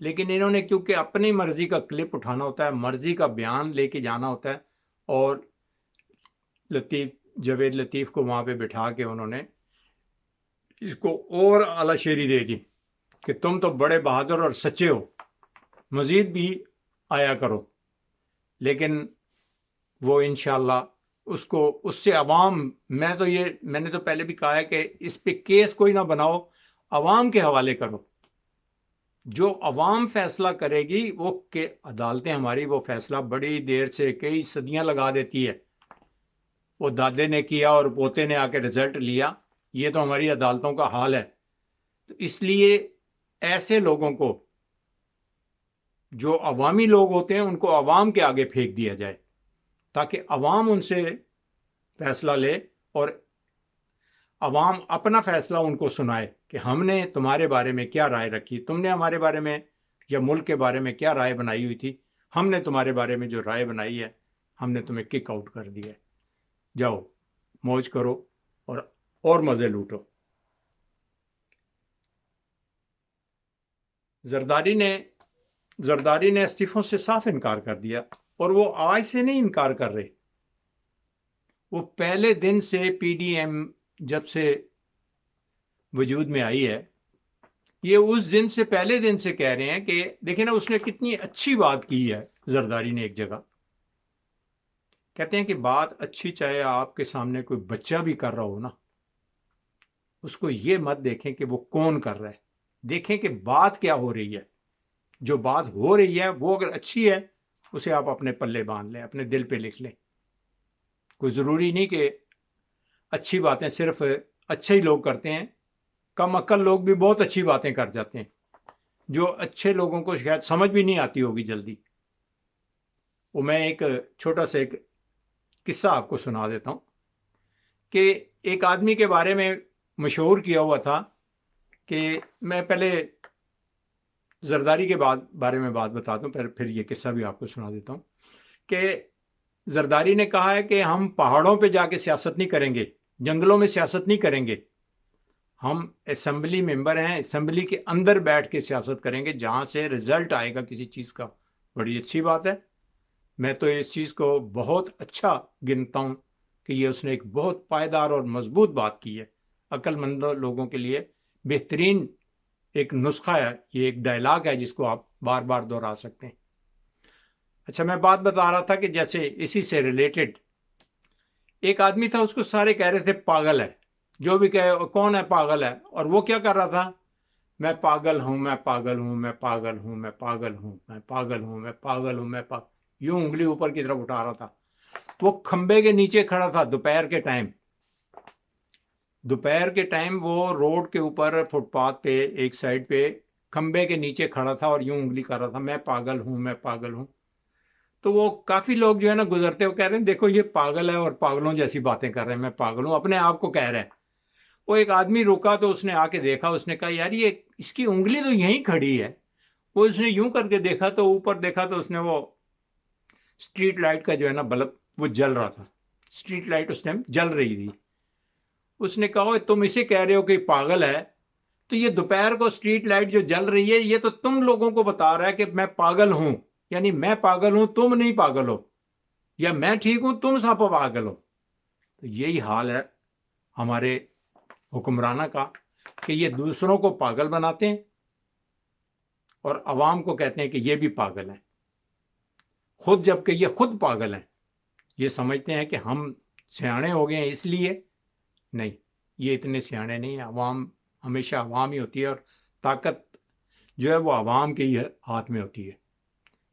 لیکن انہوں نے کیونکہ اپنی مرضی کا کلپ اٹھانا ہوتا ہے، مرضی کا بیان لے کے جانا ہوتا ہے، اور جاوید لطیف کو وہاں پہ بٹھا کے انہوں نے اس کو اور اعلیٰ شیری دے دی کہ تم تو بڑے بہادر اور سچے ہو، مزید بھی آیا کرو۔ لیکن وہ انشاءاللہ اس سے عوام، میں نے تو پہلے بھی کہا ہے کہ اس پہ کیس کوئی نہ بناؤ، عوام کے حوالے کرو۔ جو عوام فیصلہ کرے گی، وہ کہ عدالتیں ہماری وہ فیصلہ بڑی دیر سے کئی صدیاں لگا دیتی ہے، وہ دادے نے کیا اور پوتے نے آ کے رزلٹ لیا، یہ تو ہماری عدالتوں کا حال ہے۔ تو اس لیے ایسے لوگوں کو، جو عوامی لوگ ہوتے ہیں، ان کو عوام کے آگے پھینک دیا جائے تاکہ عوام ان سے فیصلہ لے، اور عوام اپنا فیصلہ ان کو سنائے کہ ہم نے تمہارے بارے میں کیا رائے رکھی، تم نے ہمارے بارے میں یا ملک کے بارے میں کیا رائے بنائی ہوئی تھی، ہم نے تمہارے بارے میں جو رائے بنائی ہے، ہم نے تمہیں کک آؤٹ کر دیا ہے، جاؤ موج کرو اور مزے لوٹو۔ زرداری نے استعفوں سے صاف انکار کر دیا، اور وہ آج سے نہیں انکار کر رہے، وہ پہلے دن سے پی ڈی ایم جب سے وجود میں آئی ہے، یہ اس دن سے پہلے دن سے کہہ رہے ہیں کہ دیکھیں نا، اس نے کتنی اچھی بات کی ہے زرداری نے۔ ایک جگہ کہتے ہیں کہ بات اچھی چاہے آپ کے سامنے کوئی بچہ بھی کر رہا ہو نا، اس کو یہ مت دیکھیں کہ وہ کون کر رہا ہے، دیکھیں کہ بات کیا ہو رہی ہے۔ جو بات ہو رہی ہے وہ اگر اچھی ہے، اسے آپ اپنے پلے باندھ لیں، اپنے دل پہ لکھ لیں۔ کوئی ضروری نہیں کہ اچھی باتیں صرف اچھے ہی لوگ کرتے ہیں، کم عقل لوگ بھی بہت اچھی باتیں کر جاتے ہیں، جو اچھے لوگوں کو شاید سمجھ بھی نہیں آتی ہوگی جلدی۔ وہ میں ایک چھوٹا سا ایک قصہ آپ کو سنا دیتا ہوں کہ ایک آدمی کے بارے میں مشہور کیا ہوا تھا کہ میں پہلے زرداری کے بارے میں بات بتاتا ہوں، پھر یہ قصہ بھی آپ کو سنا دیتا ہوں کہ زرداری نے کہا ہے کہ ہم پہاڑوں پہ جا کے سیاست نہیں کریں گے، جنگلوں میں سیاست نہیں کریں گے، ہم اسمبلی ممبر ہیں، اسمبلی کے اندر بیٹھ کے سیاست کریں گے، جہاں سے رزلٹ آئے گا کسی چیز کا۔ بڑی اچھی بات ہے، میں تو اس چیز کو بہت اچھا گنتا ہوں کہ یہ اس نے ایک بہت پائیدار اور مضبوط بات کی ہے۔ عقل مند لوگوں کے لیے بہترین ایک نسخہ ہے، یہ ایک ڈائلاگ ہے جس کو آپ بار بار دہرا سکتے ہیں۔ اچھا، میں بات بتا رہا تھا کہ جیسے اسی سے ریلیٹڈ ایک آدمی تھا، اس کو سارے کہہ رہے تھے پاگل ہے، جو بھی کہے کون ہے پاگل ہے، اور وہ کیا کر رہا تھا؟ میں پاگل ہوں، میں پاگل ہوں، میں پاگل ہوں، میں پاگل ہوں، میں پاگل ہوں، میں پاگل ہوں، یوں انگلی اوپر کی طرف اٹھا رہا تھا۔ وہ کھمبے کے نیچے کھڑا تھا دوپہر کے ٹائم وہ روڈ کے اوپر فٹ پاتھ پہ ایک سائڈ پہ کھمبے کے نیچے کھڑا تھا اور یوں انگلی کر رہا تھا، میں پاگل ہوں، میں پاگل ہوں۔ تو وہ کافی لوگ جو ہے نا گزرتے ہو کہہ رہے ہیں دیکھو یہ پاگل ہے اور پاگلوں جیسی باتیں کر رہے ہیں، میں پاگل ہوں، اپنے آپ کو کہہ رہے ہیں۔ وہ ایک آدمی رکا تو اس نے آ کے دیکھا، اس نے کہا یار یہ اس کی انگلی تو یہیں کھڑی ہے۔ وہ اس نے یوں کر کے دیکھا تو اوپر دیکھا تو اس نے وہ اسٹریٹ لائٹ کا جو ہے نا بلب وہ جل رہا تھا، اسٹریٹ لائٹ اس ٹائم جل رہی تھی۔ اس نے کہا تم اسے کہہ رہے ہو کہ پاگل ہے، تو یہ دوپہر کو اسٹریٹ لائٹ جو جل رہی ہے یہ تو تم لوگوں کو بتا رہا ہے کہ میں پاگل ہوں، یعنی میں پاگل ہوں، تم نہیں پاگل ہو، یا میں ٹھیک ہوں، تم سب پاگل ہو۔ تو یہی حال ہے ہمارے حکمرانہ کا کہ یہ دوسروں کو پاگل بناتے ہیں اور عوام کو کہتے ہیں کہ یہ بھی پاگل ہیں، خود جبکہ یہ خود پاگل ہیں۔ یہ سمجھتے ہیں کہ ہم سیانے ہو گئے ہیں اس لیے، نہیں، یہ اتنے سیانے نہیں ہیں۔ عوام ہمیشہ عوام ہی ہوتی ہے، اور طاقت جو ہے وہ عوام کے ہی ہاتھ میں ہوتی ہے۔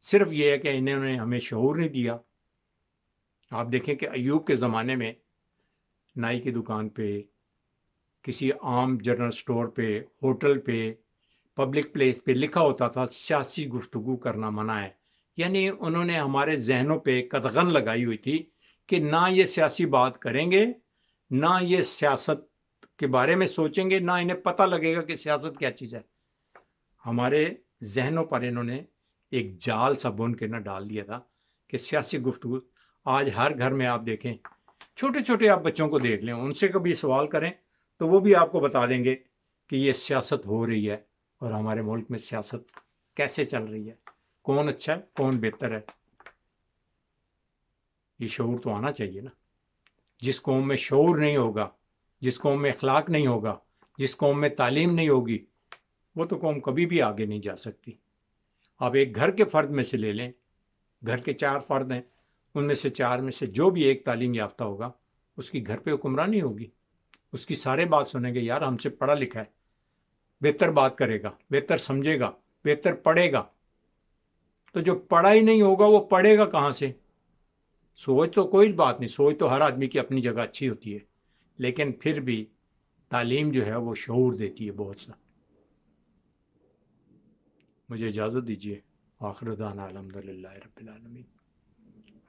صرف یہ ہے کہ انہوں نے ہمیں شعور نہیں دیا۔ آپ دیکھیں کہ ایوب کے زمانے میں نائی کی دکان پہ، کسی عام جنرل سٹور پہ، ہوٹل پہ، پبلک پلیس پہ لکھا ہوتا تھا سیاسی گفتگو کرنا منع ہے۔ یعنی انہوں نے ہمارے ذہنوں پہ قدغن لگائی ہوئی تھی کہ نہ یہ سیاسی بات کریں گے، نہ یہ سیاست کے بارے میں سوچیں گے، نہ انہیں پتہ لگے گا کہ سیاست کیا چیز ہے۔ ہمارے ذہنوں پر انہوں نے ایک جال سا بن کے نہ ڈال دیا تھا کہ سیاسی گفتگو۔ آج ہر گھر میں آپ دیکھیں، چھوٹے چھوٹے آپ بچوں کو دیکھ لیں، ان سے کبھی سوال کریں تو وہ بھی آپ کو بتا دیں گے کہ یہ سیاست ہو رہی ہے، اور ہمارے ملک میں سیاست کیسے چل رہی ہے، کون اچھا ہے کون بہتر ہے، یہ شعور تو آنا چاہیے نا۔ جس قوم میں شعور نہیں ہوگا، جس قوم میں اخلاق نہیں ہوگا، جس قوم میں تعلیم نہیں ہوگی، وہ تو قوم کبھی بھی آگے نہیں جا سکتی۔ آپ ایک گھر کے فرد میں سے لے لیں، گھر کے 4 فرد ہیں، ان میں سے 4 میں سے جو بھی ایک تعلیم یافتہ ہوگا، اس کی گھر پہ حکمرانی ہوگی، اس کی سارے بات سنیں گے، یار ہم سے پڑھا لکھا ہے، بہتر بات کرے گا، بہتر سمجھے گا، بہتر پڑھے گا۔ تو جو پڑھا ہی نہیں ہوگا وہ پڑھے گا کہاں سے؟ سوچ تو کوئی بات نہیں، سوچ تو ہر آدمی کی اپنی جگہ اچھی ہوتی ہے، لیکن پھر بھی تعلیم جو ہے وہ شعور دیتی ہے بہت سا۔ مجھے اجازت دیجیے، آخر دعوانا الحمدللہ رب العالمین۔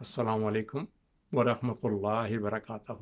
السلام علیکم ورحمۃ اللہ وبرکاتہ۔